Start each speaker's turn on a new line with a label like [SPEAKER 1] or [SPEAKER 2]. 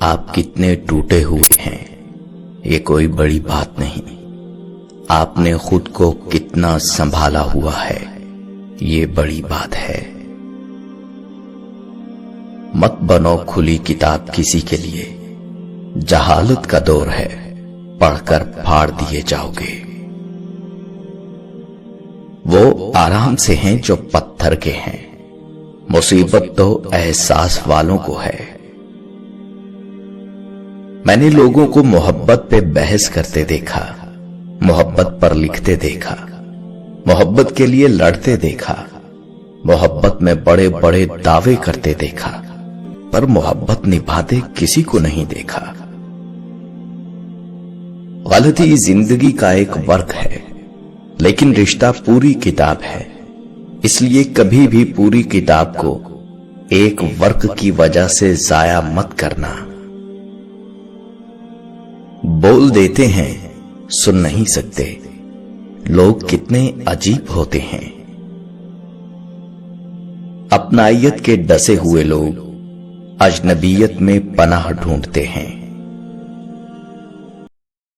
[SPEAKER 1] آپ کتنے ٹوٹے ہوئے ہیں یہ کوئی بڑی بات نہیں، آپ نے خود کو کتنا سنبھالا ہوا ہے یہ بڑی بات ہے۔ مت بنو کھلی کتاب کسی کے لیے، جہالت کا دور ہے، پڑھ کر پھاڑ دیے جاؤ گے۔ وہ آرام سے ہیں جو پتھر کے ہیں، مصیبت تو احساس والوں کو ہے۔ میں نے لوگوں کو محبت پہ بحث کرتے دیکھا، محبت پر لکھتے دیکھا، محبت کے لیے لڑتے دیکھا، محبت میں بڑے بڑے دعوے کرتے دیکھا، پر محبت نبھاتے کسی کو نہیں دیکھا۔ غلطی زندگی کا ایک ورق ہے، لیکن رشتہ پوری کتاب ہے، اس لیے کبھی بھی پوری کتاب کو ایک ورق کی وجہ سے ضائع مت کرنا۔ بول دیتے ہیں سن نہیں سکتے، لوگ کتنے عجیب ہوتے ہیں۔ اپنائیت کے ڈسے ہوئے لوگ اجنبیت میں پناہ ڈھونڈتے ہیں۔